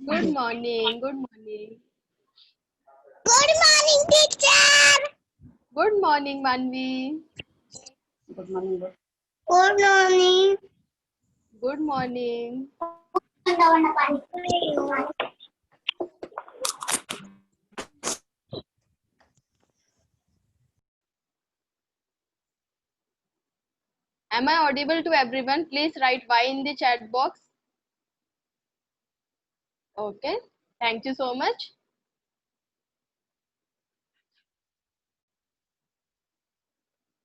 Good morning. Good morning. Good morning, teacher. Good morning, Manvi. Good morning. Good morning. Good morning. Am I audible to everyone? Please write Y in the chat box. Okay. Thank you so much.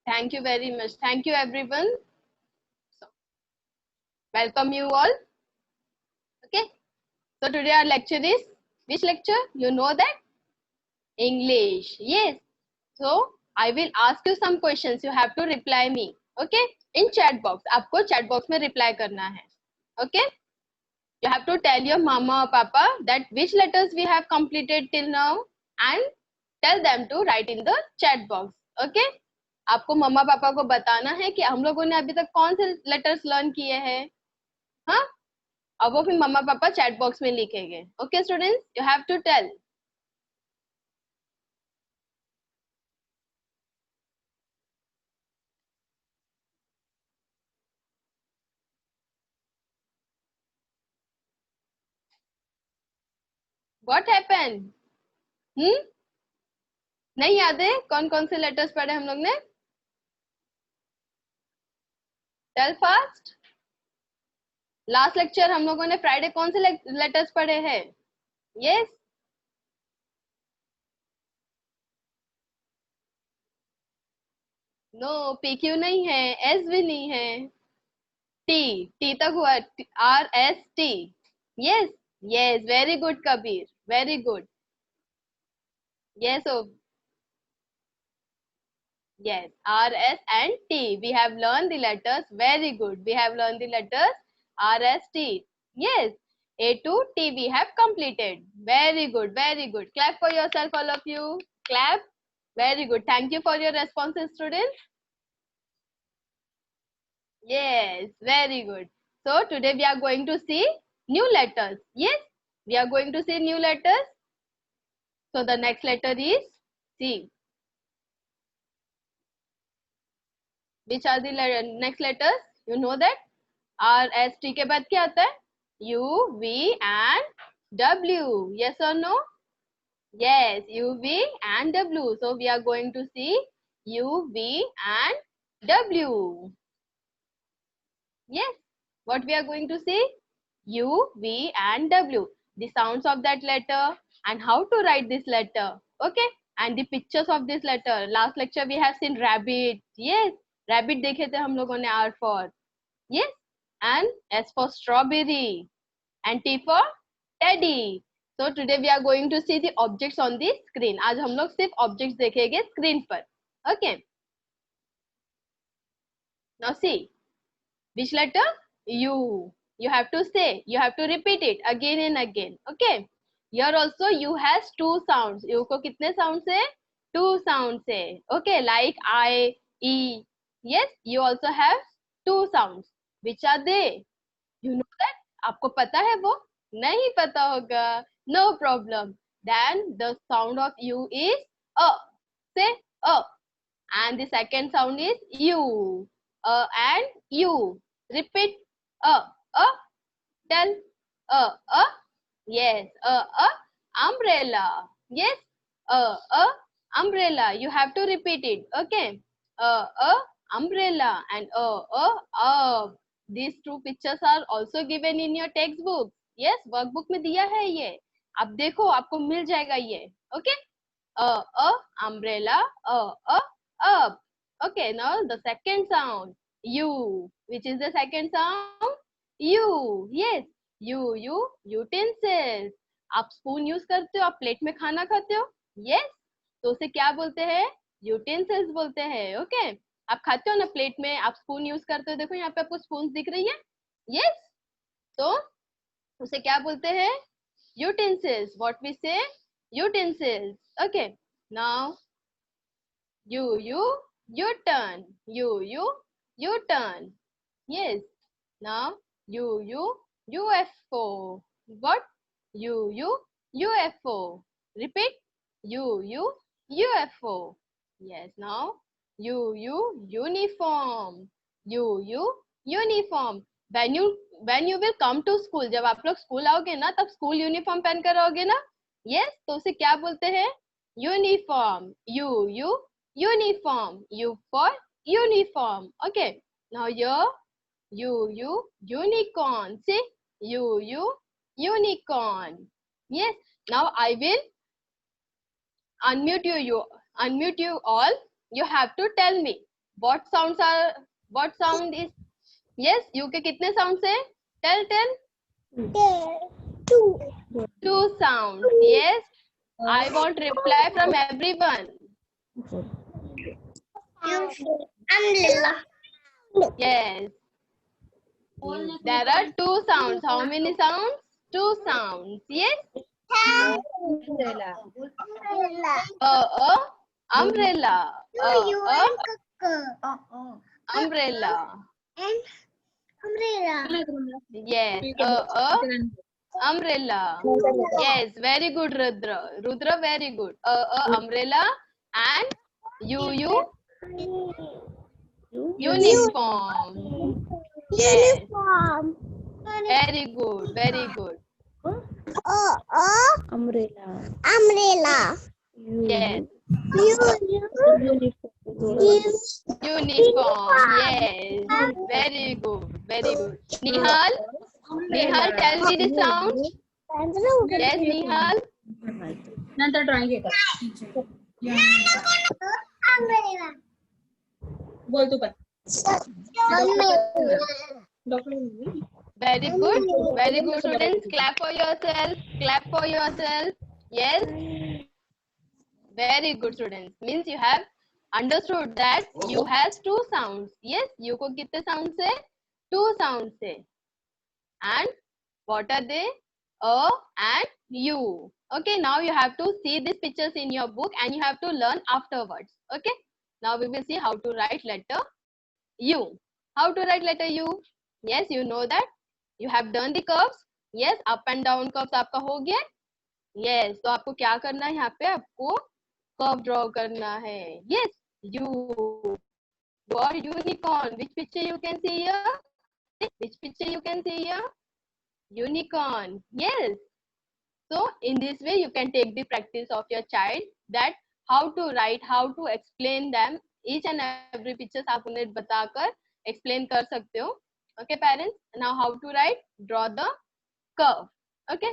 Thank you very much. Thank you, everyone. So, welcome you all. Okay. So today our lecture is which lecture? You know that? English. Yes. So I will ask you some questions. You have to reply me. Okay. In chat box. आपको chat box में reply करना है. Okay. You have to tell your mama or papa that which letters we have completed till now and tell them to write in the chat box. Okay. आपको मम्मा पापा को बताना है कि हम लोगों ने अभी तक कौन से लेटर्स लर्न किए हैं. हाँ, अब वो फिर मम्मा पापा चैट बॉक्स में लिखेंगे. Okay students, you have to tell. What happen? नहीं याद है कौन कौन से लेटर्स पढ़े हम लोग ने? Tell fast. लास्ट लेक्चर हम लोगों ने फ्राइडे कौन से लेटर्स पढ़े हैं? यस. नो, पी क्यू नहीं है, एस भी नहीं है. टी, टी तक हुआ. R S T. Yes. Yes, very good Kabir, very good. Yes. Yes, R, S and T. We have learned the letters. Very good. We have learned the letters R, S, T. Yes, A to T we have completed. Very good. Very good. Clap for yourself, all of you. Clap. Very good. Thank you for your responses, students. Yes, very good. So today we are going to see new letters. Yes, we are going to see new letters. So the next letter is C. Which are the next letters? You know that? R, S, T के बाद क्या आता है? U, V and W. Yes or no? Yes, U, V and W. So we are going to see U, V and W. Yes, what we are going to see? U, V and W. The sounds of that letter and how to write this letter. Okay, and the pictures of this letter. Last lecture we have seen rabbit. Yes, rabbit देखे थे हम लोगों ने. R for. Yes, and S for strawberry and T for teddy. So today we are going to see the objects on the screen. आज हम लोग सिर्फ objects देखेंगे screen पर. Okay. Now see, which letter? U. You have to say, you have to repeat it again and again. Okay. Here also U has two sounds. U को कितने sounds है? Two sounds है. Okay, like I, E. Yes, you also have two sounds. Which are they? You know that? आपको पता है वो? नहीं पता होगा. No problem. Then the sound of U is A. Say A. And the second sound is U. A and U. Repeat. A. A. Tell. A. A. Yes. A. Umbrella. Yes. A. Umbrella. You have to repeat it. Okay. A. Umbrella and a. These two pictures are also given in your textbook. Yes, workbook में दिया है ये. आप देखो, आपको मिल जाएगा ये. Okay. A. Umbrella. A. Up. Okay, now the second sound. U. Which is the second sound? U. Yes. U. Utensils. आप स्पून यूज करते हो? आप प्लेट में खाना खाते हो? Yes. तो उसे क्या बोलते हैं? यूटेंसिल्स बोलते हैं. ओके. आप खाते हो ना प्लेट में, आप स्पून यूज करते हो. देखो यहाँ पे आपको स्पून दिख रही है. Yes. तो उसे क्या बोलते हैं? Utensils. What we say? Utensils. Okay. Now you turn. You turn. Yes. Now UFO. What? UFO. Repeat. UFO. Yes. Now uniform. Uniform. When you will come to school, जब आप लोग स्कूल आओगे ना तब स्कूल यूनिफॉर्म पहन कर आओगे ना. Yes. तो उसे क्या बोलते हैं? Uniform. Uniform. U for uniform. Okay. Now here unicorn. See, unicorn. Yes. Now I will unmute you all. You have to tell me what sound is. Yes, you के कितने sounds है? Tell. Two sounds. Yes. I want reply from everyone. Umbrella. Yes. There are two sounds. How many sounds? Two sounds. Yes. Umbrella. Umbrella. Umbrella. And umbrella. Yes. Umbrella. Yes. Very good, Rudra. Rudra, very good. Umbrella and uniform. Yes. Uniform. Very good. Very good. Umbrella. Umbrella. Yes. Uniform. Yes. Very good. Very good. Nihal, tell me the sound. Yes, Nihal. नंतर drawing हे कर Umbrella. बोल तू पण Very good. Very good, students. Clap for yourself. Clap for yourself. Yes. Very good, students. Means you have understood that you has two sounds. Yes. You को कितने sounds है? Two sounds है. And what are they? A and U. Okay. Now you have to see these pictures in your book and you have to learn afterwards. Okay. Now we will see how to write letter U. How to write letter U? Yes, you know that. You have done the curves. Yes, up and down curves आपका हो गया. Yes, तो आपको क्या करना है यहाँ पे? आपको curve draw करना है. Yes, U. Your unicorn. Which picture you can see here? Which picture you can see here? Unicorn. Yes. So in this way you can take the practice of your child that how to write, how to explain them. Each and every pictures आप उन्हें बताकर explain कर सकते हो. Okay, parents. Now how to write? Draw the curve. Okay.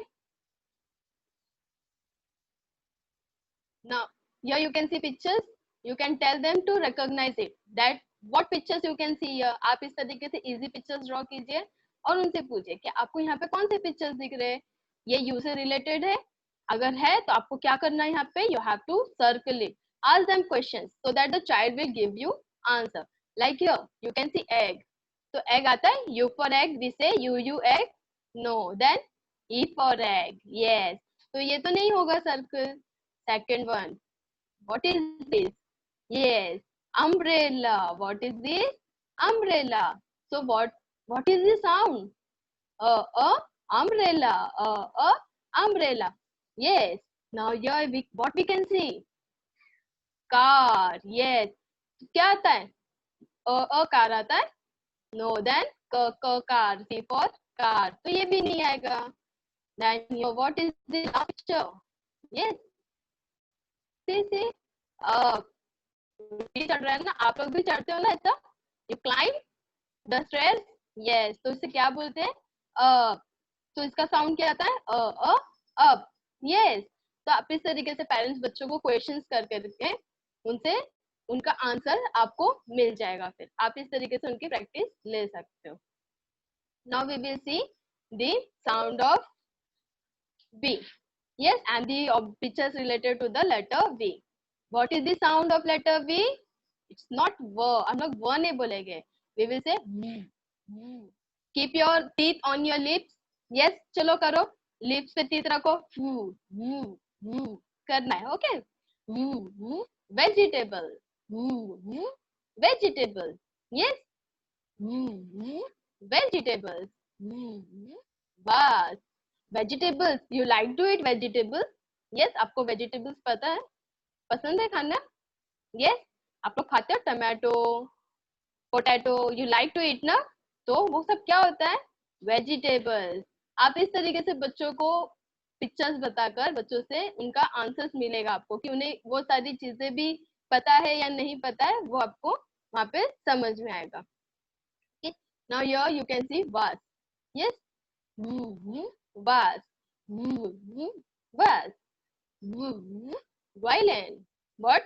Now here you can see pictures. You can tell them to recognize it. That what pictures you can see here. आप इस तरीके से easy pictures draw कीजिए और उनसे पूछिए कि आपको यहाँ पे कौन से pictures दिख रहे हैं. ये U से related है. अगर है तो आपको क्या करना है यहाँ पे? You have to circle it. Ask them questions so that the child will give you answer. Like here, you can see egg. तो egg आता है. U for egg, we say U egg. No. Then E for egg. Yes. तो ये तो नहीं होगा circle. Second one. What is this? Yes. Umbrella. What is this? Umbrella. So what is the sound? Umbrella. Umbrella. Yes. Now here what we can see? Car. Yes. क्या आता है? car आता है? No. Then car. C for car. तो ये भी नहीं आएगा. Then here what is the picture? Yes. See. चढ़ रहा है ना. आप लोग भी चढ़ते हो ना ऐसा? You climb the stairs. Yes. तो इसे क्या बोलते हैं? तो इसका साउंड क्या आता है? up. Yes. तो आप इस तरीके से पेरेंट्स बच्चों को क्वेश्चंस करके उनसे उनका आंसर आपको मिल जाएगा. फिर आप इस तरीके से उनकी प्रैक्टिस ले सकते हो. Now we will see the sound of V. Yes, and the pictures related to the letter V. What is the sound of letter V? It's not V. हम लोग V नहीं बोलेंगे. We will say V. Keep your teeth on your lips. Yes, चलो करो. Lips पे teeth रखो. करना है. Okay. Vegetable. Vegetable. Yes. Vegetables. Bus. Vegetables, you like to eat vegetables? Yes, आपको वेजिटेबल्स पता है, पसंद है खाना? यस, आप लोग खाते हो tomato, potato, you like to eat ना? तो वो सब क्या होता है? वेजिटेबल्स। आप इस तरीके से बच्चों को पिक्चर्स बताकर बच्चों से उनका आंसर्स मिलेगा आपको कि उन्हें वो सारी चीजें भी पता है या नहीं पता है, वो आपको वहां पे समझ में आएगा। Now here you can see वास। यस, वास, वास, violin. What?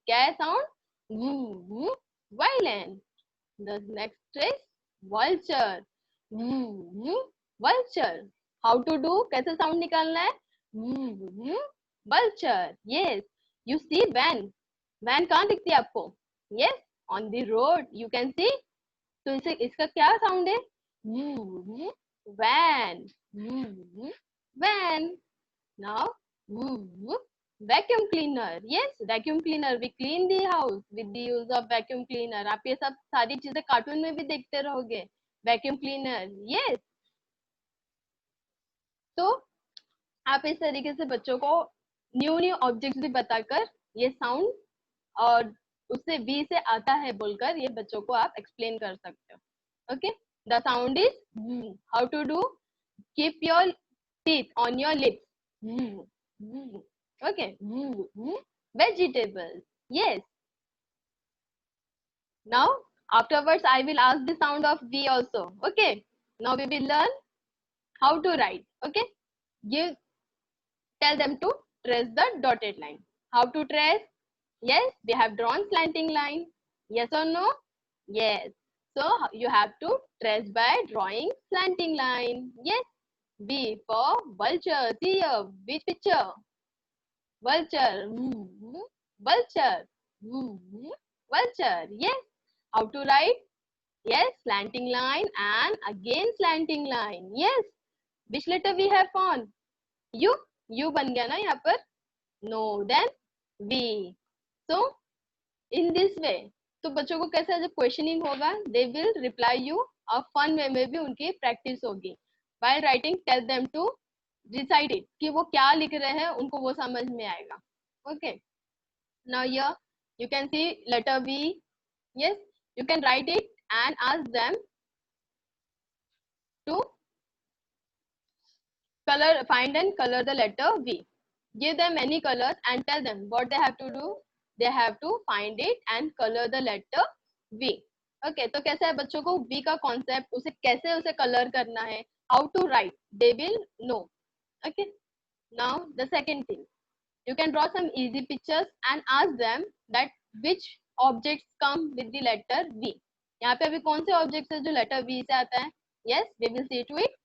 क्या है sound? Violin. The next is vulture. Vulture. How to do? कैसे sound निकालना है? Vulture. Yes. You see van. Van कहाँ दिखती है आपको? Yes. On the road. You can see. तो इसे इसका क्या sound है? Van. Van. Now, vacuum cleaner. Yes, vacuum cleaner. We clean the house with the use of vacuum cleaner. आप ये सब सारी चीजें कार्टून में भी देखते रहोगे. Vacuum cleaner. Yes. तो आप इस तरीके से बच्चों को न्यू न्यू ऑब्जेक्ट्स भी बताकर ये साउंड और उससे वी से आता है बोलकर ये बच्चों को आप एक्सप्लेन कर सकते हो. Okay, the sound is how to do. Keep your teeth on your lips. Okay. Vegetables. Yes. Now, afterwards, I will ask the sound of V also. Okay. Now we will learn how to write. Okay. Tell them to trace the dotted line. How to trace? Yes, we have drawn slanting line. Yes or no? Yes. So you have to trace by drawing slanting line. Yes. V for vulture. See here, which picture? Vulture. Vulture. Vulture. Yes. How to write? Yes, slanting line and again slanting line. Yes. Which letter we have found? U. U बन गया ना यहाँ पर? No. Then V. So in this way, तो बच्चों को कैसा जब क्वेश्चनिंग होगा, they will reply you और फन वे में भी उनकी प्रैक्टिस होगी. While writing, tell them to recite it, कि वो क्या लिख रहे हैं उनको वो समझ में आएगा. Okay. Now here you can see letter V. Yes, you can write it and ask them to color, find and color the letter V. Give them any colors and tell them what they have to do. They have to find it and color the letter V. Okay, तो कैसा है बच्चों को V का concept, उसे कैसे उसे colour करना है, how to write, they will know. Okay. Now the second thing, you can draw some easy pictures and ask them that which objects come with the letter V. यहाँ पे अभी कौन से ऑब्जेक्ट्स है जो लेटर V से आता है? Yes, we will see to it.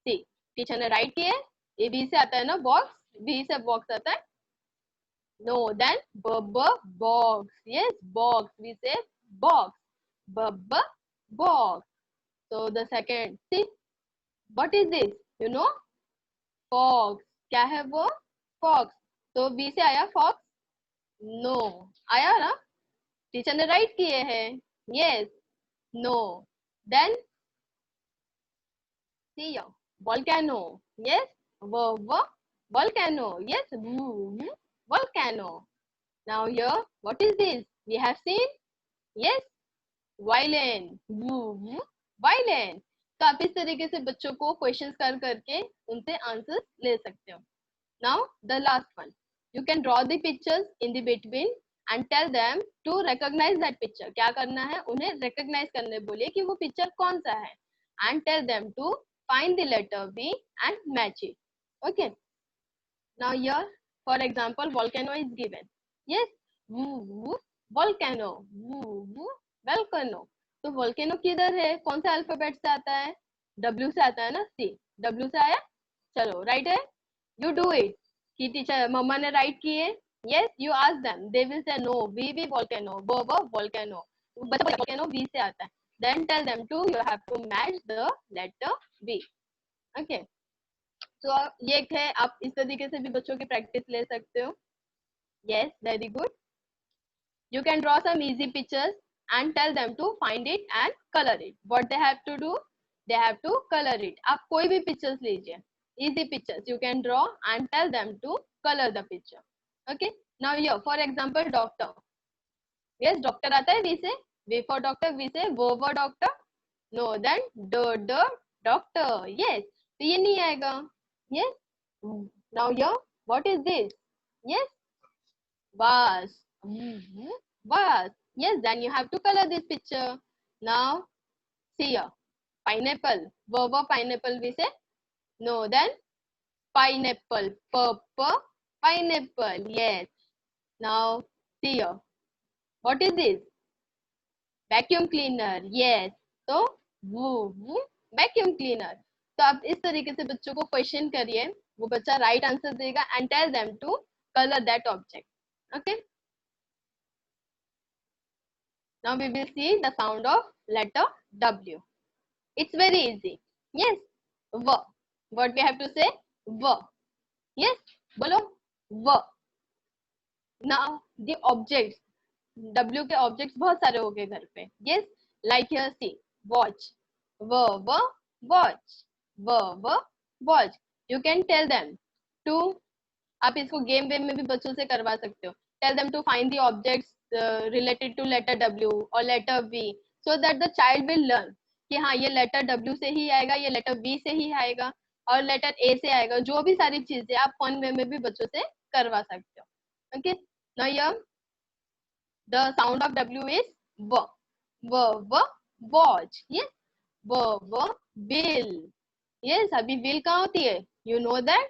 See, teacher ने राइट किया है, ये V से आता है ना, बॉक्स, V से बॉक्स आता है. No, then box. Yes, box. We say box. Box. So the second, see, what is this? You know, fox. क्या है वो? Fox. तो V से आया fox? No. आया ना? टीचर ने राइट किए हैं. Yes. No. Then see here, volcano. Yes. Volcano. Yes. Volcano. Now here, what is this? We have seen? Yes. Violin. Violin. तो आप इस तरीके से बच्चों को क्वेश्चंस कर करके उनसे आंसर्स ले सकते हो. Now the last one. You can draw the pictures in the between and tell them to recognize that picture. क्या करना है? उन्हें recognize करने बोलिए कि वो पिक्चर कौन सा है. And tell them to find the letter V and match it. Okay. Now here, for example, volcano is given. Yes. Volcano. Volcano. तो volcano किधर है? कौन सा अल्फाबेट से आता है? W से आता है ना? C. W से आया? चलो, राइट है? You do it. कि टीचर मम्मा ने राइट किए. Yes, you ask them. They will say no. V volcano. Volcano. बच्चा volcano V से आता है. Then tell them to you have to match the letter V. Okay. So ये एक है, आप इस तरीके से भी बच्चों की प्रैक्टिस ले सकते हो. Yes, very good. You can draw some easy pictures and tell them to find it and color it. What they have to do? they have to color it. आप कोई भी pictures लीजिए, easy pictures you can draw and tell them to color the picture. Okay, now here for example doctor. Yes, doctor आता है V से, V for doctor, V से वो doctor. No, then the doctor. Yes, तो ये नहीं आएगा. Yes, now here what is this? Yes, vase. Vase. Yes, then you have to color this picture. Now see here, pineapple. Verb pineapple we say. No, then pineapple. Purple pineapple. Yes. Now see here. What is this? Vacuum cleaner. Yes. तो vacuum cleaner. तो आप इस तरीके से बच्चों को question करिए, वो बच्चा राइट आंसर देगा and tell them to colour that object. Okay, now we will see the sound of letter W. It's very easy. Yes, v. What we have to say? V. Yes, बोलो v. Now the objects. W के objects बहुत सारे हो गए घर पे. Yes, like here see, watch. Verb watch. Verb watch. You can tell them to. आप इसको गेम वेम में भी बच्चों से करवा सकते हो. Tell them to find the objects related to letter W or letter V, so that the child will learn कि हाँ ये लेटर W से ही आएगा, ये लेटर V से ही आएगा और लेटर A से आएगा. जो भी सारी चीजें आप फन वे में भी बच्चों से करवा सकते हो. Okay, now here the sound of W is V. V watch. Yes, V bill. Yes, अभी bill कहाँ होती है? You know that?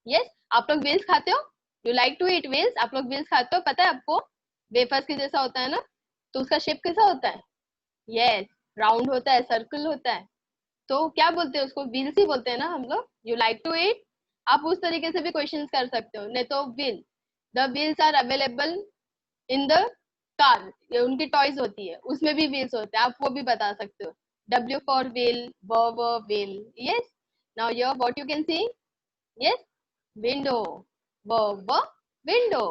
Yes, आप लोग wheels खाते हो? You like to eat wheels? आप लोग wheels खाते हो? पता है आपको? वेफर्स के जैसा होता है ना, तो उसका शेप कैसा होता है? यस, राउंड होता है, सर्कल होता है. तो क्या बोलते हैं उसको? व्हील्स ही बोलते हैं ना हम लोग. You like to eat. आप उस तरीके से भी क्वेश्चंस कर सकते हो. नहीं तो wheel, the wheels are available in the car. ये उनकी टॉयज होती है, उसमें भी व्हील्स होते हैं, आप वो भी बता सकते हो. W for wheel, wheel. Yes, now here what you can see. Yes, window. Window.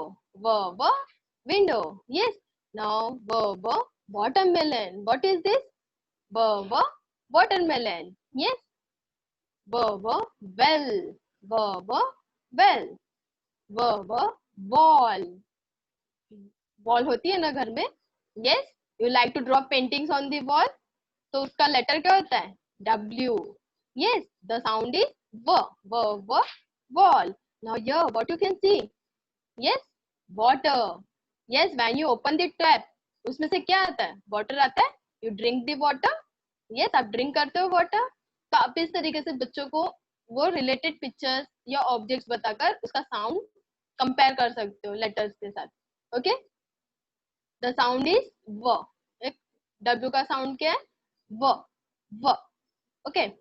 window. Yes, now verb watermelon. What is this? Verb watermelon. Yes, verb well. Verb well. Verb wall. Wall होती है ना घर में. Yes, you like to draw paintings on the wall. तो उसका letter क्या होता है? W. Yes, the sound is V. Verb wall. Now here what you can see. Yes, water. Yes, when you open the tap, उसमें से क्या आता है? वाटर आता है. You drink the water. Yes, आप ड्रिंक करते हो वाटर. तो आप इस तरीके से बच्चों को वो रिलेटेड पिक्चर्स या ऑब्जेक्ट्स बताकर उसका साउंड कंपेयर कर सकते हो लेटर्स के साथ. ओके, द साउंड इज व. एक W का साउंड क्या है? व. व. Okay.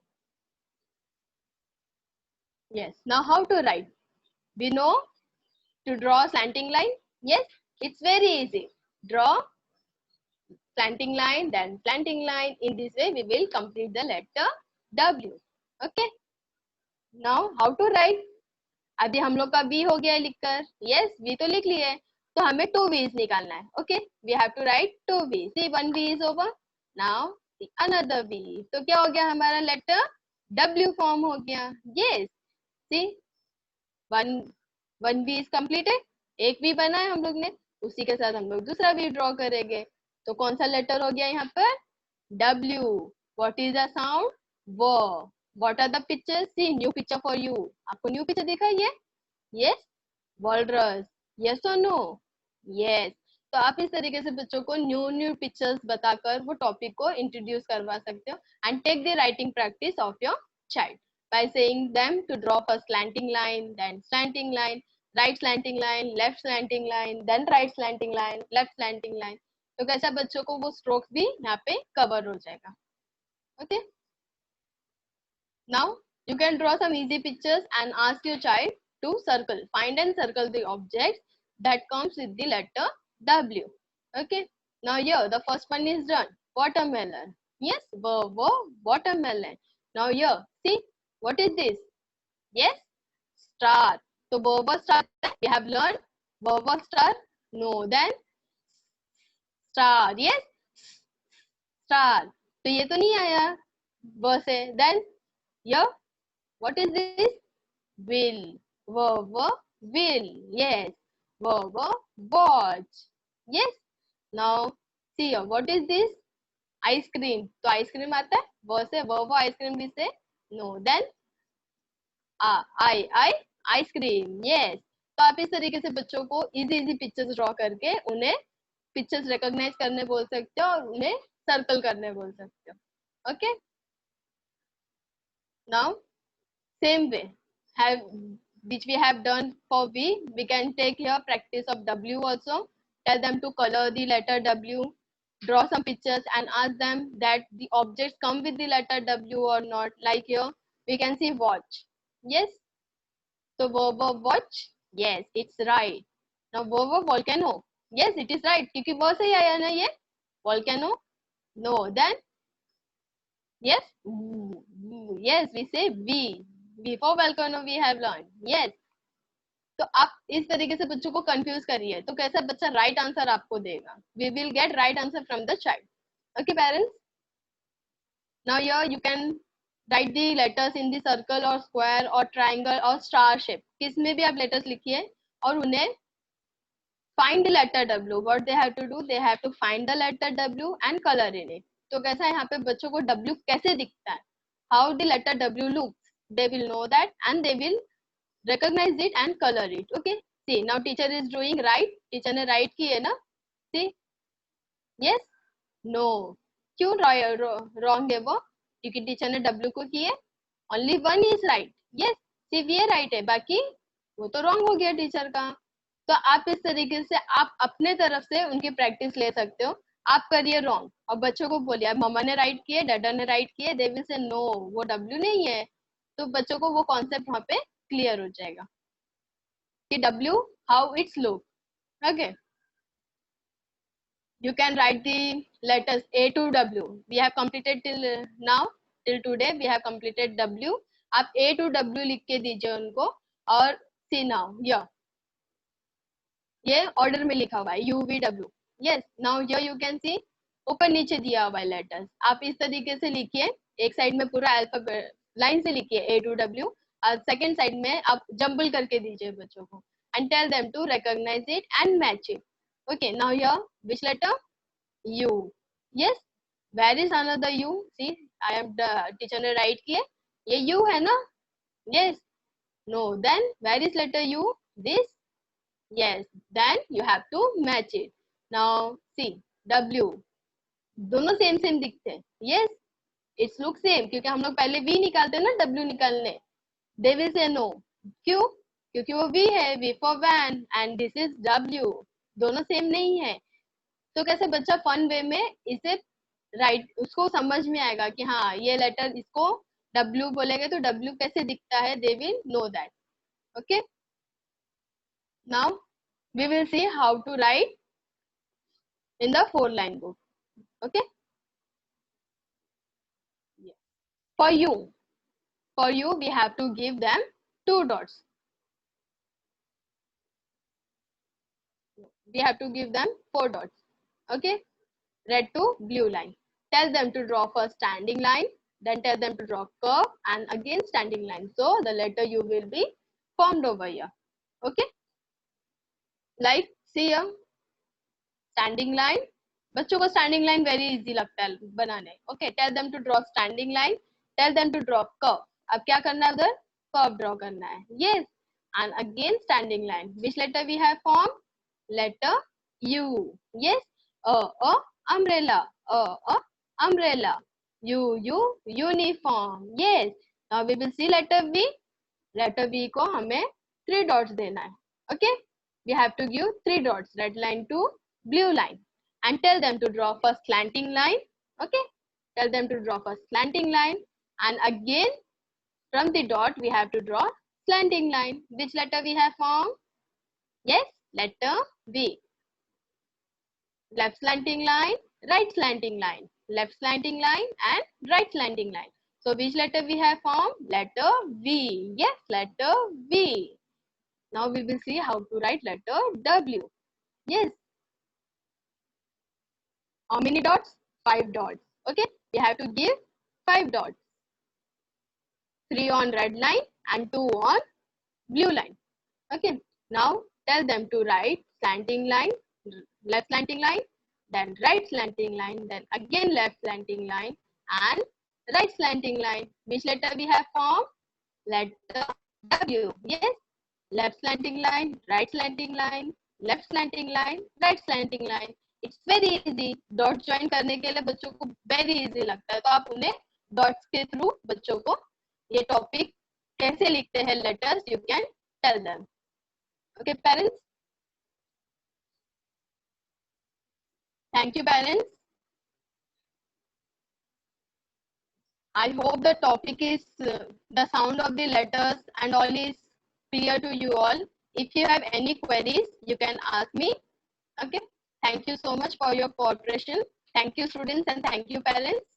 Yes, now how to write? We know to draw a slanting line. Yes, it's very easy. Draw slanting line, then slanting line. In this way, we will complete the letter W. Okay. Now, how to write? अभी हम लोग का V हो गया है लिखकर. Yes, V तो लिख लिए. तो हमें 2 V's निकालना है. Okay, we have to write 2 V's. See, 1 V is over. Now, see another V. तो क्या हो गया हमारा लेटर? W फॉर्म हो गया. Yes, see, 1 V is completed. एक V बना है हम लोग ने, उसी के साथ हम लोग दूसरा V ड्रॉ करेंगे. तो कौन सा लेटर हो गया यहाँ पर? W. What is the sound? W. What are the pictures? See, new picture for you. आपको न्यू पिक्चर दिखा ये? Yes, walrus. Yes or no? Yes. तो आप इस तरीके से बच्चों को न्यू पिक्चर्स बताकर वो टॉपिक को इंट्रोड्यूस करवा सकते हो and take the writing practice of your child by saying them to draw a slanting line, then slanting line, right slanting line, left slanting line, then right slanting line, left slanting line. तो कैसा बच्चों को वो strokes भी यहाँ पे cover हो जाएगा. Okay. Now you can draw some easy pictures and ask your child to circle, find and circle the objects that comes with the letter W. Okay. Now here the first one is done. Watermelon. Yes, watermelon. Now here see. What is this? Yes, star. So verb star we have learned. Verb star. No, then star. Yes, star. तो ये तो नहीं आया. V से. Then here, what is this? Will. Will. Yes. Watch. Yes. Now see here. What is this? Ice-cream. तो ice-cream आता है व से. ice-cream भी से. No. Then I ice-cream. Yes. तो आप इस तरीके से बच्चों को इजी पिक्चर्स ड्रॉ करके उन्हें पिक्चर्स रिकॉग्नाइज करने बोल सकते हो और उन्हें सर्कल करने बोल सकते हो. Okay. Now same way have which we have done for V, we can take here practice of W also. Tell them to color the letter W, draw some pictures and ask them that the objects come with the letter W or not. Like here we can see watch. Yes. So verb of watch. Yes, it's right. Now verb of volcano. Yes, it is right. क्योंकि वो से ही आया ना ये volcano. No. Then yes. Yes, we say V. Before volcano we have learned. Yes. तो आप इस तरीके से बच्चों को कंफ्यूज करिए तो कैसा बच्चा राइट आंसर आपको देगा. We will get right answer from the child. Okay parents. Now here you can write the letters in the circle और स्क्वायर और ट्रायंगल और स्टार शेप. किस में भी आप लेटर्स लिखिए और उन्हें find the letter W. What they have to do, they have to find the letter W and colour in it. तो कैसा है यहाँ पे बच्चों को W कैसे दिखता है, how the letter W looks, they will know that and they will recognize it and color it. Okay, see now teacher is doing right. Teacher ने right की है ना. see yes no. क्यों wrong है वो, क्योंकि टीचर ने W को की है. only one is right. yes सिर्फ ये right है, बाकी वो तो wrong हो गया टीचर का. तो आप इस तरीके से आप अपने तरफ से उनकी प्रैक्टिस ले सकते हो. आप करिए रॉन्ग और बच्चों को बोलिए मम्मा ने राइट किए, डैडा ने राइट किए, दे विल से नो वो W नहीं है. तो बच्चों को वो कॉन्सेप्ट वहां पे क्लियर हो जाएगा कि W how it's look. Okay, you can write the letters A to W. We have completed till now, till today we have completed W. आप A to W लिख के दीजिए उनको. और see now here ये ऑर्डर में लिखा हुआ है UVW. yes now here you can see ऊपर नीचे दिया हुआ है लेटर्स. आप इस तरीके से लिखिए, एक साइड में पूरा अल्फाबेट लाइन से लिखिए A to W और सेकंड साइड में आप जंबल करके दीजिए बच्चों को and tell them to recognize it and match it. okay, now here which letter? U. yes, where is another U? see I have the teacher ने right किए, ये U है ना. yes no. then where is letter U? this. yes then you have to match it. now see W दोनों same same दिखते हैं. yes it's look same, क्योंकि हम लोग पहले V निकालते हैं ना W निकालने. they will say no. क्यों? क्योंकि वो V है, V for van and this is W. दोनों सेम नहीं है. तो कैसे बच्चा फन वे में इसे राइट उसको समझ में आएगा कि हाँ ये लेटर इसको W बोलेंगे तो W कैसे दिखता है. they will know that. okay, now we will see how to write in the 4-line book. okay, for you we have to give them 2 dots. we have to give them 4 dots. okay, red to blue line. tell them to draw first standing line, then tell them to draw curve and again standing line, so the letter U will be formed over here. okay, like see here standing line. बच्चों को standing line very easy लगता है बनाने. Okay, tell them to draw standing line, tell them to draw curve. अब क्या करना है उधर, कर्व ड्रॉ करना है. Yes, and again standing line. Which letter we have form? Letter U. yes, umbrella, umbrella. U uniform. yes, now we will see letter V. letter V को हमें 3 dots देना है. okay, we have to give 3 dots, red line to blue line, and tell them to draw first slanting line. okay, tell them to draw first slanting line, and again from the dot we have to draw slanting line. Which letter we have formed? yes, letter V. left slanting line, right slanting line, left slanting line and right slanting line. so which letter we have formed? letter V. yes, letter V. now we will see how to write letter W. yes, how many dots? 5 dots. okay, we have to give 5 dots, 3 on red line and 2 on blue line. Okay, now tell them to write slanting line, left slanting line, then right slanting line, then again left slanting line and right slanting line. Which letter we have formed? Letter W. Yes, left slanting line, right slanting line, left slanting line, right slanting line. It's very easy. Dot join करने के लिए बच्चों को very easy लगता है, तो आप उन्हें डॉट्स के थ्रू बच्चों को ये टॉपिक कैसे लिखते हैं letters you can tell them. Okay, parents. Thank you, parents. I hope the topic is the sound of the letters and all is clear to you all. If you have any queries, you can ask me. Okay. Thank you so much for your cooperation. Thank you, students, and thank you, parents.